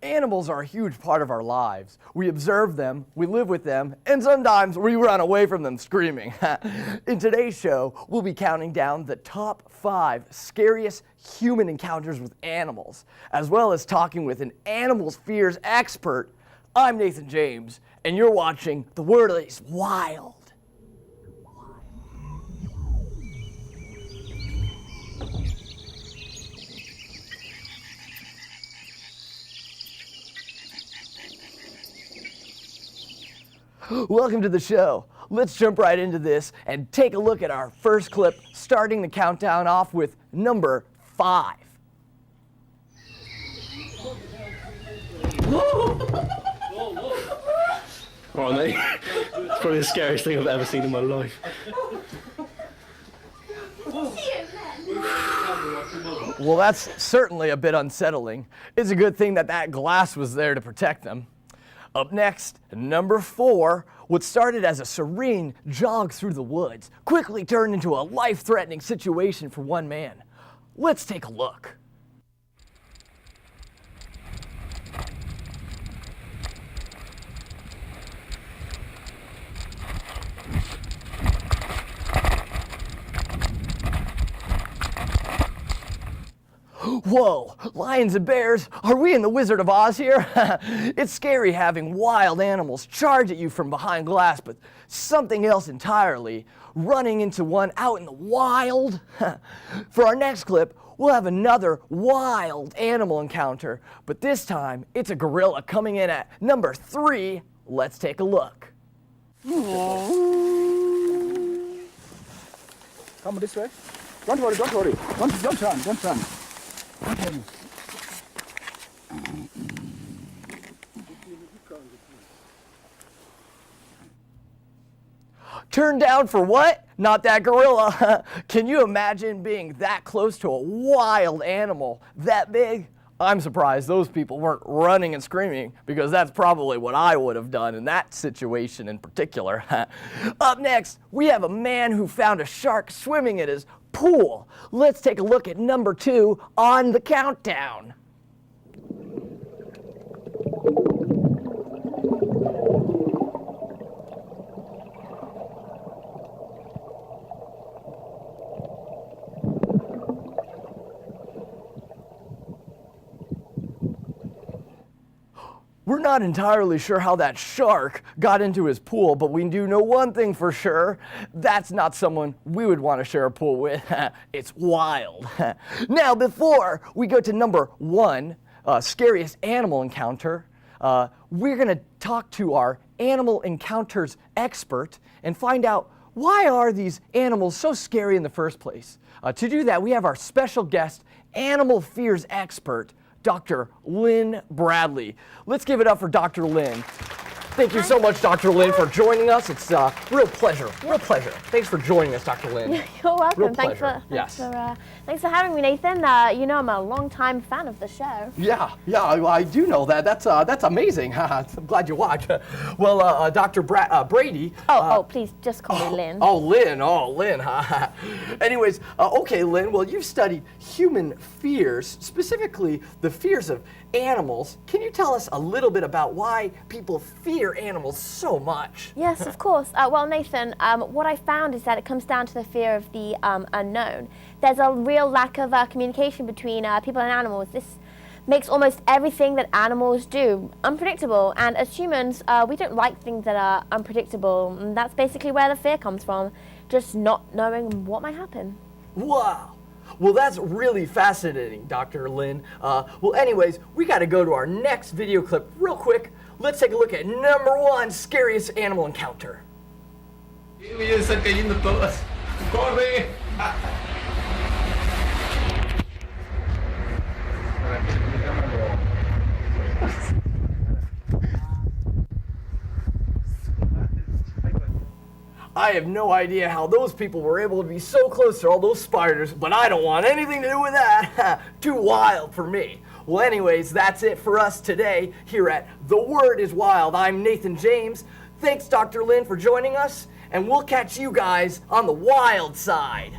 Animals are a huge part of our lives. We observe them, we live with them, and sometimes we run away from them screaming. In today's show, we'll be counting down the top 5 scariest human encounters with animals, as well as talking with an animals fears expert. I'm Nathan James, and you're watching The Word is Wild. Welcome to the show. Let's jump right into this and take a look at our first clip, starting the countdown off with number 5. Oh, mate. It's probably the scariest thing I've ever seen in my life. Well, that's certainly a bit unsettling. It's a good thing that that glass was there to protect them. Up next, number 4, what started as a serene jog through the woods quickly turned into a life-threatening situation for one man. Let's take a look. Whoa, lions and bears, are we in the Wizard of Oz here? It's scary having wild animals charge at you from behind glass, but something else entirely, running into one out in the wild. For our next clip, we'll have another wild animal encounter, but this time it's a gorilla coming in at number 3. Let's take a look. Come this way. Don't worry. Don't run. Okay. Turned down for what? Not that gorilla. Can you imagine being that close to a wild animal that big? I'm surprised those people weren't running and screaming, because that's probably what I would have done in that situation in particular. Up next, we have a man who found a shark swimming at his pool. Let's take a look at number 2 on the countdown. We're not entirely sure how that shark got into his pool, but we do know one thing for sure. That's not someone we would want to share a pool with. It's wild. Now, before we go to number 1, scariest animal encounter, we're going to talk to our animal encounters expert and find out, why are these animals so scary in the first place? To do that, we have our special guest, animal fears expert, Dr. Lynn Bradley. Let's give it up for Dr. Lynn. Thank you so much, Dr. Lynn, for joining us. It's a real pleasure. Thanks for joining us, Dr. Lynn. You're welcome. Real pleasure. Thanks for having me, Nathan. You know I'm a long-time fan of the show. Yeah, I do know that. That's amazing. I'm glad you watch. Well, Dr. Brady. Please just call me Lynn. Lynn. Anyways, okay, Lynn. Well, you've studied human fears, specifically the fears of animals. Can you tell us a little bit about why people fear animals so much? Yes, of course. Well, Nathan, what I found is that it comes down to the fear of the unknown. There's a real lack of communication between people and animals. This makes almost everything that animals do unpredictable, and as humans, we don't like things that are unpredictable, and that's basically where the fear comes from, just not knowing what might happen. Wow. Well, that's really fascinating, Dr. Lynn. Well, anyways, we got to go to our next video clip real quick. Let's take a look at number 1 scariest animal encounter. Están cayendo todas. ¡Corre! I have no idea how those people were able to be so close to all those spiders, but I don't want anything to do with that. Too wild for me. Well, anyways, that's it for us today here at The Word is Wild. I'm Nathan James. Thanks, Dr. Lynn, for joining us, and we'll catch you guys on the wild side.